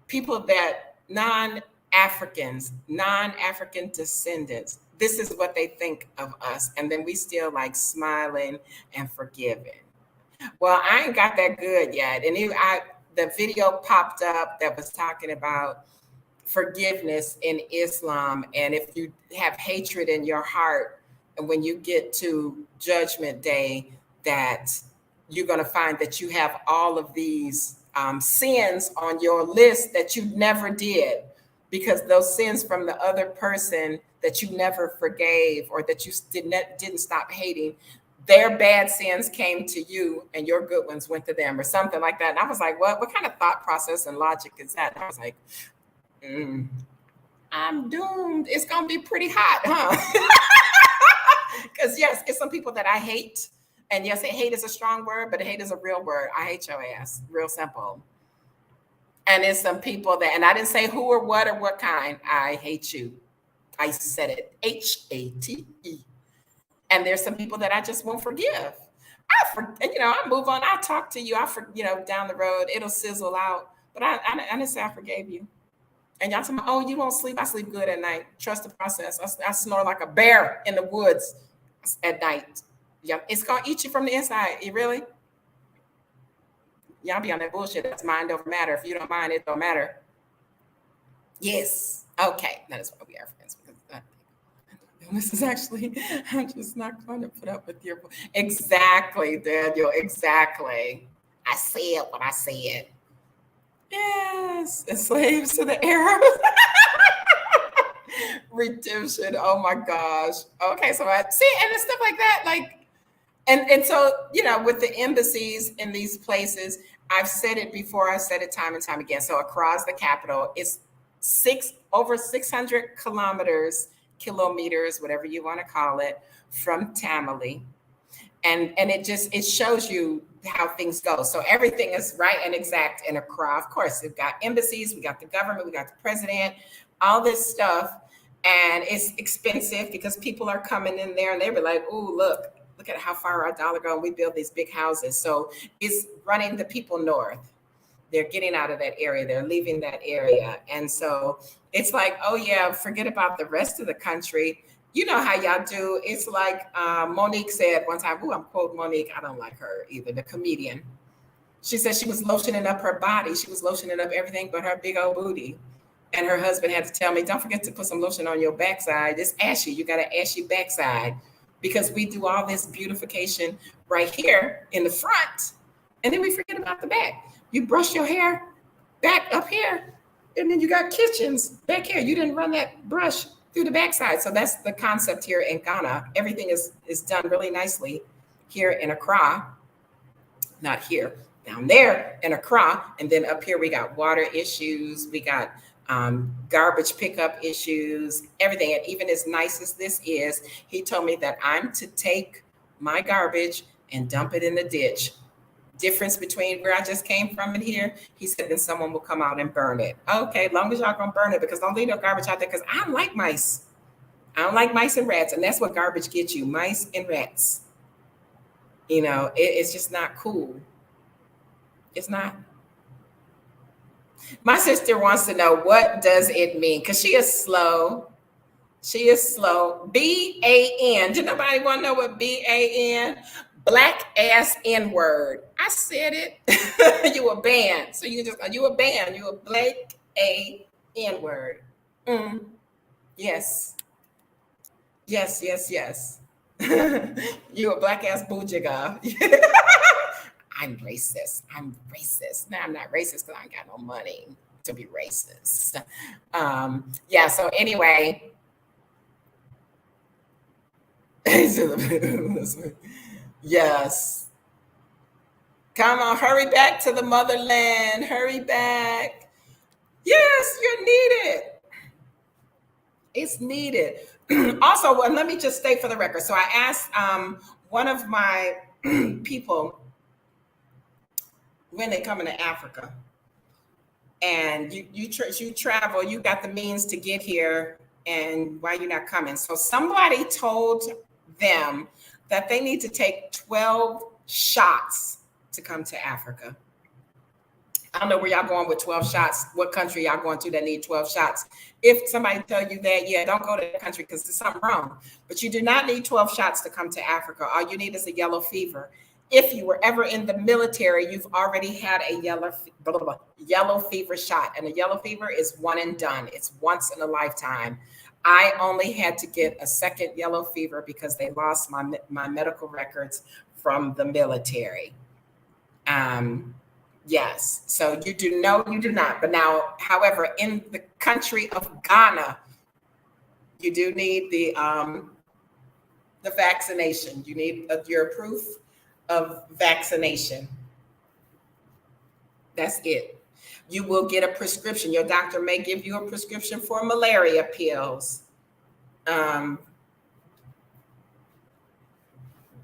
people that non-Africans, non-African descendants, this is what they think of us. And then we still like smiling and forgiving. Well, I ain't got that good yet. And the video popped up that was talking about forgiveness in Islam. And if you have hatred in your heart, and when you get to Judgment Day, that you're going to find that you have all of these sins on your list that you never did, because those sins from the other person that you never forgave or that you didn't stop hating, their bad sins came to you and your good ones went to them or something like that. And I was like, what kind of thought process and logic is that? And I was like, I'm doomed. It's gonna be pretty hot, huh? Because yes, it's some people that I hate, and yes, hate is a strong word, but hate is a real word. I hate your ass, real simple. And it's some people that, and I didn't say who or what kind. I hate you. I said it, HATE. And there's some people that I just won't forgive. I move on. I'll talk to you. Down the road, it'll sizzle out. But I didn't say I forgave you. And y'all tell me, oh, you don't sleep. I sleep good at night. Trust the process. I snore like a bear in the woods at night. Yeah, it's gonna eat you from the inside. You really? Y'all be on that bullshit. That's mind over matter. If you don't mind, it don't matter. Yes. Okay. That is why we are friends. Because this is actually, I'm just not going to put up with your. Exactly, Daniel. Exactly. I see it when I see it. Yes. Slaves to the Arabs. Redemption. Oh my gosh. Okay, so I see, and it's stuff like that. Like, and so with the embassies in these places, I've said it before. I've said it time and time again. So across the capital, it's over 600 kilometers, whatever you want to call it, from Tamale, and it shows you how things go. So everything is right and exact in Accra. Of course, we've got embassies, we got the government, we got the president, all this stuff. And it's expensive because people are coming in there and they were like, oh, look at how far our dollar go. And we build these big houses. So it's running the people north. They're getting out of that area. They're leaving that area. And so it's like, oh, yeah, forget about the rest of the country. You know how y'all do. It's like Monique said one time, I'm quoting Monique. I don't like her either, the comedian. She said she was lotioning up her body. She was lotioning up everything but her big old booty. And her husband had to tell me, don't forget to put some lotion on your backside. It's ashy. You got an ashy backside, because we do all this beautification right here in the front. And then we forget about the back. You brush your hair back up here, and then you got kitchens back here. You didn't run that brush through the backside. So that's the concept here in Ghana. Everything is done really nicely here in Accra. Not here, down there in Accra. And then up here, we got water issues. We got garbage pickup issues, everything. And even as nice as this is, he told me that I'm to take my garbage and dump it in the ditch. Difference between where I just came from and here, he said, then someone will come out and burn it. Okay, as long as y'all gonna burn it, because don't leave no garbage out there, because I don't like mice. I don't like mice and rats, and that's what garbage gets you, mice and rats. It's just not cool. It's not. My sister wants to know, what does it mean? Because she is slow. She is slow. BAN. Did nobody want to know what BAN? Black ass N word. I said it. You a ban. So you a ban. You a black a N word. Yes. Yes, yes, yes. You a black ass boojiga. I'm racist. I'm racist. No, I'm not racist because I ain't got no money to be racist. Yeah, so anyway. Yes. Come on, hurry back to the motherland. Hurry back. Yes, you're needed. It's needed. Also, well, let me just state for the record. So I asked one of my people when they come into Africa, and you travel, you got the means to get here, and why you're not coming? So somebody told them that they need to take 12 shots to come to Africa. I don't know where y'all going with 12 shots, what country y'all going to that need 12 shots. If somebody tell you that, yeah, don't go to that country because there's something wrong. But you do not need 12 shots to come to Africa. All you need is a yellow fever. If you were ever in the military, you've already had a yellow fever shot. And a yellow fever is one and done. It's once in a lifetime. I only had to get a second yellow fever because they lost my medical records from the military. Yes. So you do not. But now, however, in the country of Ghana, you do need the vaccination. You need your proof of vaccination. That's it. You will get a prescription. Your doctor may give you a prescription for malaria pills.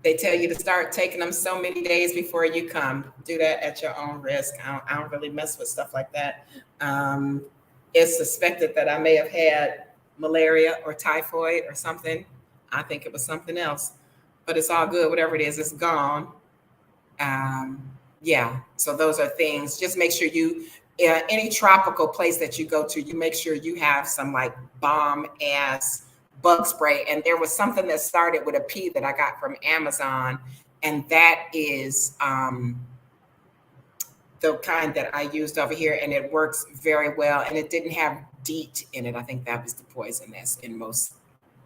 They tell you to start taking them so many days before you come. Do that at your own risk. I don't really mess with stuff like that. It's suspected that I may have had malaria or typhoid or something. I think it was something else, but it's all good. Whatever it is, it's gone. Yeah. So those are things. Just make sure you, any tropical place that you go to, you make sure you have some like bomb ass bug spray. And there was something that started with a P that I got from Amazon, and that is the kind that I used over here, and it works very well. And it didn't have DEET in it. I think that was the poison that's in most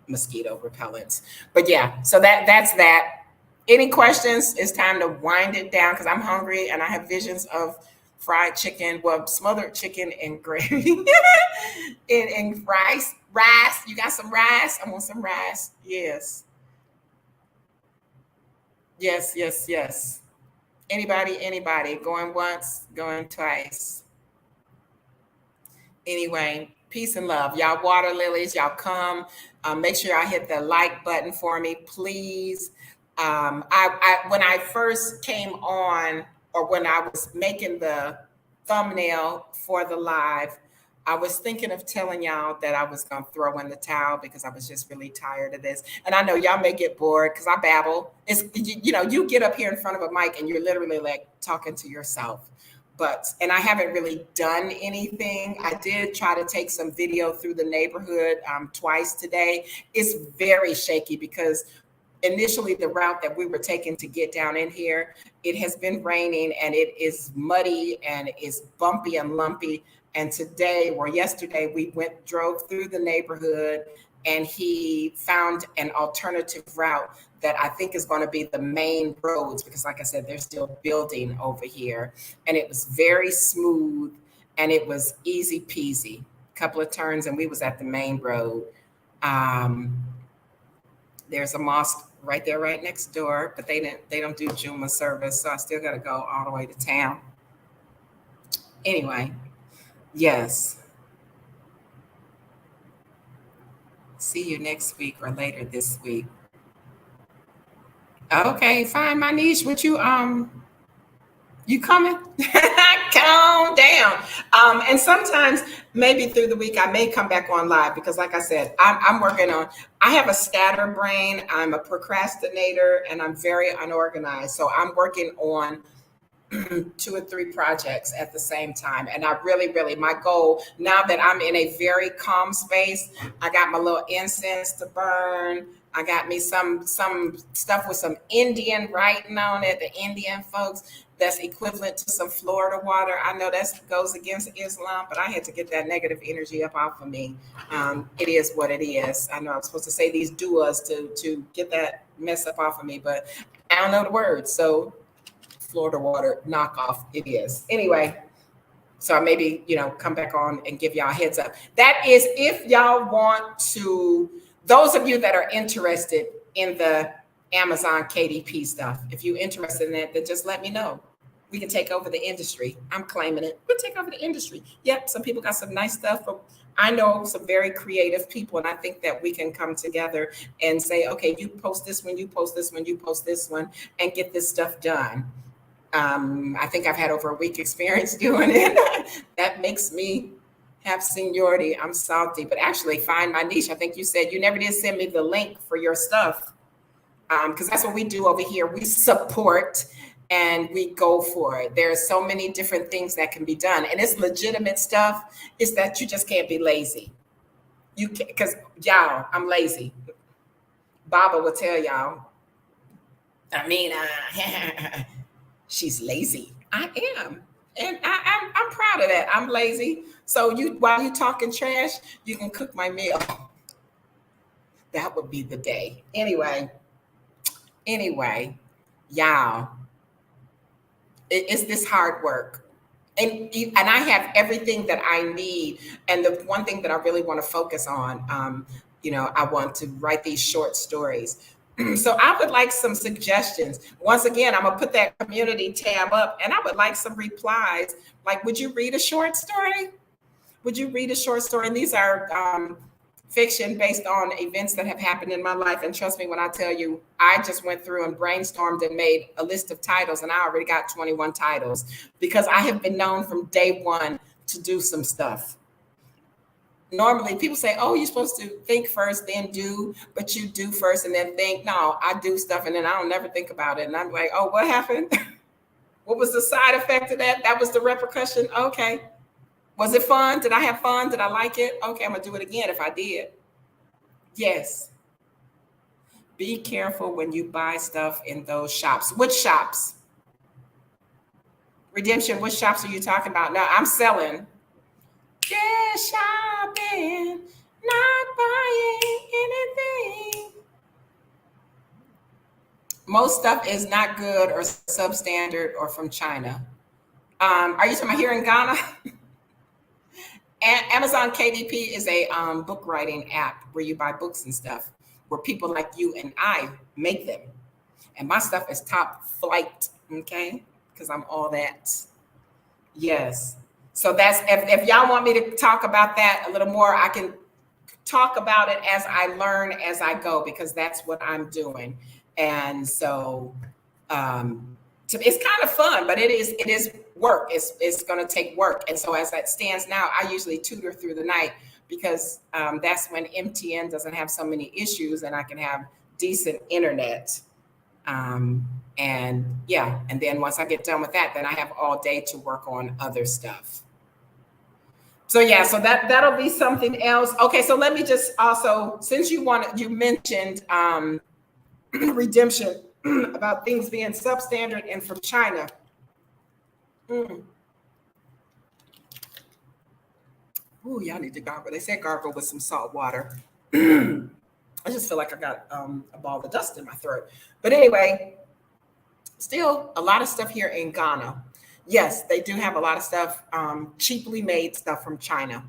mosquito repellents. But yeah, so that's that. Any questions? It's time to wind it down because I'm hungry and I have visions of fried chicken, well, smothered chicken and gravy and rice. Rice. You got some rice? I want some rice. Yes. Yes, yes, yes. Anybody. Going once, going twice. Anyway, peace and love. Y'all water lilies, y'all come. Make sure I hit the like button for me, please. I when I first came on, or when I was making the thumbnail for the live, I was thinking of telling y'all that I was going to throw in the towel because I was just really tired of this. And I know y'all may get bored because I babble. It's, you get up here in front of a mic and you're literally like talking to yourself. And I haven't really done anything. I did try to take some video through the neighborhood twice today. It's very shaky because initially the route that we were taking to get down in here, it has been raining and it is muddy and it's bumpy and lumpy. And today or yesterday, we drove through the neighborhood and he found an alternative route that I think is going to be the main roads, because like I said, they're still building over here. And it was very smooth and it was easy peasy. Couple of turns and we was at the main road. There's a mosque right there, right next door, but they don't do Juma service. So I still got to go all the way to town. Anyway. Yes. See you next week or later this week. Okay, fine, my niece. What you coming? Calm down. And sometimes maybe through the week I may come back on live because, like I said, I'm working on. I have a scatterbrain. I'm a procrastinator, and I'm very unorganized. So I'm working on 2 or 3 projects at the same time. And I really, my goal, now that I'm in a very calm space, I got my little incense to burn. I got me some stuff with some Indian writing on it, the Indian folks, that's equivalent to some Florida water. I know that goes against Islam, but I had to get that negative energy up off of me. It is what it is. I know I'm supposed to say these duas to get that mess up off of me, but I don't know the words. So Florida water knockoff it is. Anyway, so I maybe, come back on and give y'all a heads up. That is if y'all want to, those of you that are interested in the Amazon KDP stuff. If you're interested in that, then just let me know. We can take over the industry. I'm claiming it. We'll take over the industry. Yep, some people got some nice stuff. But I know some very creative people, and I think that we can come together and say, okay, you post this one, you post this one, you post this one, and get this stuff done. I think I've had over a week experience doing it. That makes me have seniority. I'm salty, but actually find my niche. I think you said you never did send me the link for your stuff, because that's what we do over here. We support and we go for it. There are so many different things that can be done, and it's legitimate stuff. It's that you just can't be lazy. You can't, because y'all, I'm lazy. Baba will tell y'all. I mean, she's lazy. I am, and I'm proud of that. I'm lazy. So you, while you talking trash, you can cook my meal. That would be the day. Anyway, y'all, it's this hard work. And I have everything that I need. And the one thing that I really want to focus on, I want to write these short stories. So I would like some suggestions. Once again, I'm gonna put that community tab up, and I would like some replies. Like, would you read a short story? Would you read a short story? And these are fiction based on events that have happened in my life. And trust me when I tell you, I just went through and brainstormed and made a list of titles, and I already got 21 titles because I have been known from day one to do some stuff. Normally people say, oh, you're supposed to think first, then do, but you do first and then think. No, I do stuff and then I don't never think about it. And I'm like, oh, what happened? What was the side effect of that? That was the repercussion. Okay. Was it fun? Did I have fun? Did I like it? Okay, I'm gonna do it again if I did. Yes. Be careful when you buy stuff in those shops. Which shops? Redemption, which shops are you talking about? Now I'm selling. Yeah, shopping, not buying anything. Most stuff is not good or substandard or from China. Are you talking about here in Ghana? Amazon KDP is a book writing app where you buy books and stuff, where people like you and I make them. And my stuff is top flight, okay? Because I'm all that. Yes. So that's, if y'all want me to talk about that a little more, I can talk about it as I learn as I go, because that's what I'm doing. And so it's kind of fun, but it is work. It's going to take work. And so as that stands now, I usually tutor through the night because that's when MTN doesn't have so many issues and I can have decent internet. And yeah, and then once I get done with that, then I have all day to work on other stuff. So yeah, so that'll be something else. Okay, so let me just also, since you mentioned redemption about things being substandard and from China. Ooh, y'all need to gargle. They said gargle with some salt water. I just feel like I got a ball of dust in my throat. But anyway, still a lot of stuff here in Ghana. Yes, they do have a lot of stuff, cheaply made stuff from China.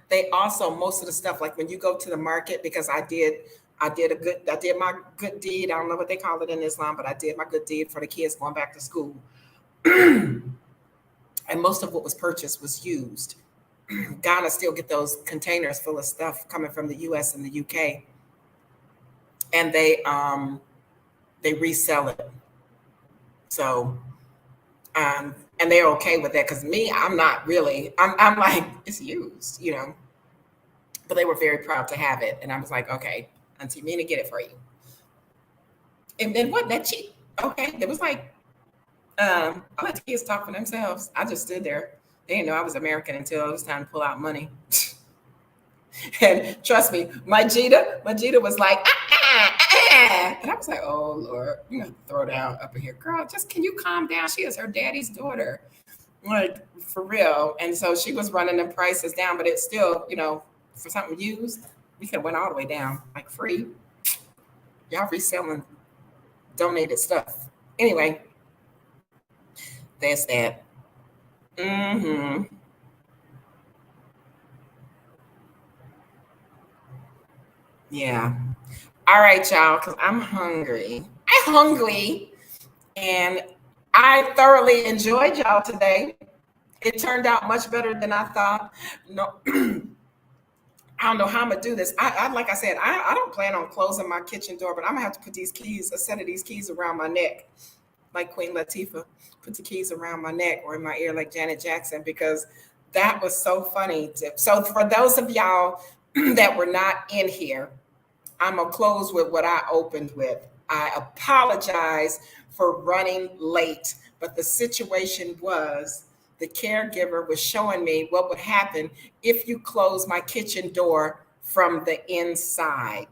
They also, most of the stuff, like when you go to the market, because I did my good deed. I don't know what they call it in Islam, but I did my good deed for the kids going back to school. And most of what was purchased was used. Ghana still get those containers full of stuff coming from the US and the UK. And they resell it. So, and they're okay with that, because me, I'm not really, I'm like, it's used, but they were very proud to have it. And I was like, okay, Auntie Mina, get it for you. And then what, that cheap? Okay. It was like, I let the kids talk for themselves. I just stood there. They didn't know I was American until it was time to pull out money. And trust me, my Jita was like, and I was like, oh Lord, you're gonna throw down up in here, girl. Just can you calm down? She is her daddy's daughter, like for real. And so she was running the prices down, but it's still, for something used, we could have went all the way down, like free. Y'all reselling donated stuff. Anyway, that's that. Yeah. All right, y'all, because I'm hungry. I'm hungry. And I thoroughly enjoyed y'all today. It turned out much better than I thought. No, I don't know how I'm gonna do this. I like I said, I don't plan on closing my kitchen door, but I'm gonna have to put these keys, a set of these keys around my neck, like Queen Latifah, put the keys around my neck or in my ear like Janet Jackson, because that was so funny. So for those of y'all that were not in here, I'm gonna close with what I opened with. I apologize for running late, but the situation was the caregiver was showing me what would happen if you close my kitchen door from the inside.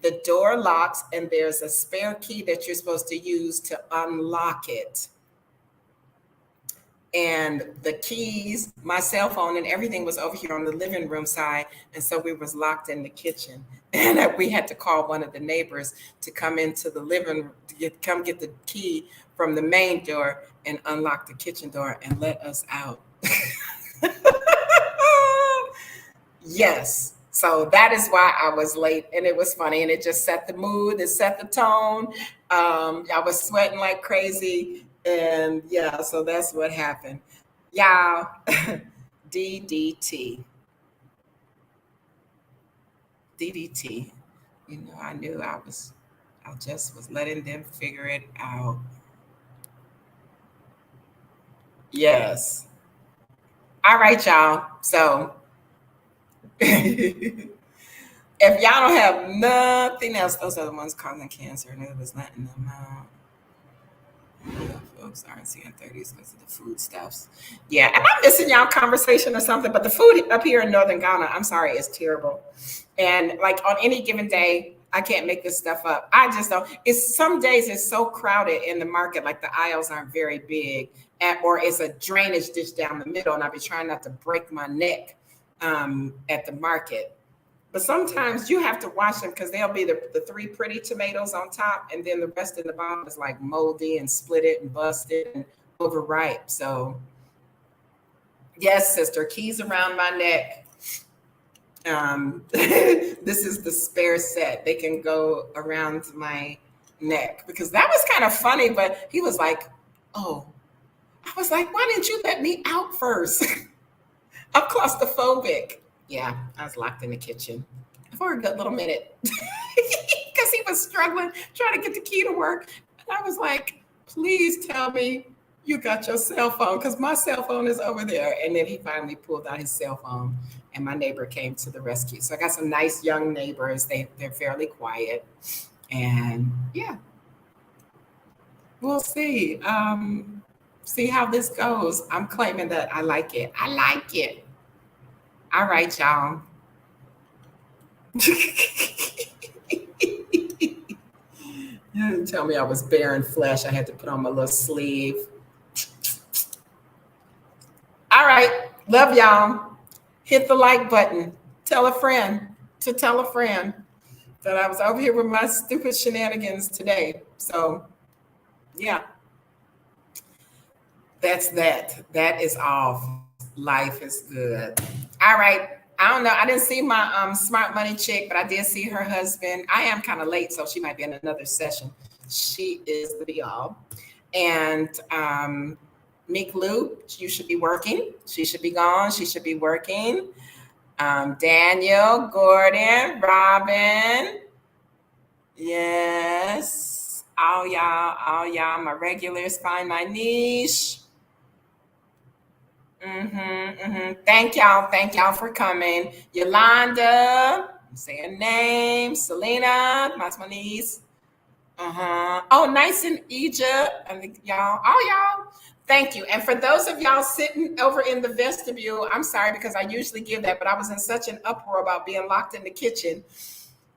The door locks, and there's a spare key that you're supposed to use to unlock it. And the keys, my cell phone, and everything was over here on the living room side, and so we was locked in the kitchen, and we had to call one of the neighbors to come into the living room to come get the key from the main door and unlock the kitchen door and let us out. Yes. So that is why I was late, and it was funny, and it just set the mood, it set the tone. I was sweating like crazy, and yeah, so that's what happened. Y'all, DDT, DDT. You know, I knew I just was letting them figure it out. Yes. All right, y'all. So if y'all don't have nothing else, those are the ones causing cancer, and it was letting them out. Yeah, folks aren't seeing 30s because of the foodstuffs. Yeah, am I missing y'all conversation or something? But the food up here in Northern Ghana, I'm sorry, is terrible. And like on any given day, I can't make this stuff up. I just don't. It's some days it's so crowded in the market, like the aisles aren't very big, or it's a drainage ditch down the middle, and I be trying not to break my neck at the market. But sometimes you have to wash them because they'll be the three pretty tomatoes on top, and then the rest in the bottom is like moldy and split it and busted and overripe. So, yes, sister, keys around my neck. This is the spare set. They can go around my neck because that was kind of funny. But he was like, "Oh," I was like, "Why didn't you let me out first?" I'm claustrophobic. Yeah, I was locked in the kitchen for a good little minute because he was struggling trying to get the key to work. And I was like, please tell me you got your cell phone because my cell phone is over there. And then he finally pulled out his cell phone, and my neighbor came to the rescue. So I got some nice young neighbors. They're fairly quiet. And yeah, we'll see. See how this goes. I'm claiming that I like it. I like it. All right, y'all. You didn't tell me I was bearing flesh. I had to put on my little sleeve. All right. Love y'all. Hit the like button. Tell a friend to tell a friend that I was over here with my stupid shenanigans today. So, yeah, that's that. That is all. Life is good. All right. I don't know. I didn't see my smart money chick, but I did see her husband. I am kind of late, so she might be in another session. She is the be all. And Meek Lou, you should be working. She should be gone. She should be working. Daniel, Gordon, Robin. Yes. All y'all, my regulars find my niche. Thank y'all for coming. Yolanda, I'm saying names. Selena, that's my niece. Oh, nice in Egypt. I think y'all, all y'all. Thank you. And for those of y'all sitting over in the vestibule, I'm sorry because I usually give that, but I was in such an uproar about being locked in the kitchen.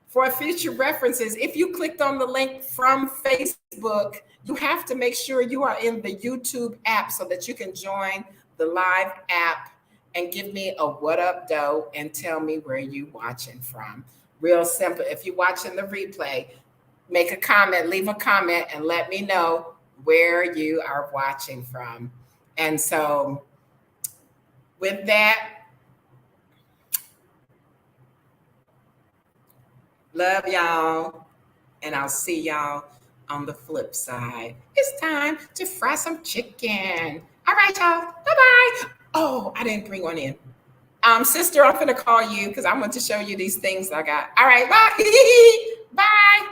For future references, if you clicked on the link from Facebook, you have to make sure you are in the YouTube app so that you can join the live app and give me a what up doe and tell me where you watching from. Real simple. If you're watching the replay, make a comment, leave a comment, and let me know where you are watching from. And so with that, Love y'all. And I'll see y'all on the flip side. It's time to fry some chicken. All right, y'all. Bye-bye. Oh, I didn't bring one in. Sister, I'm gonna call you because I want to show you these things I got. All right, bye. Bye.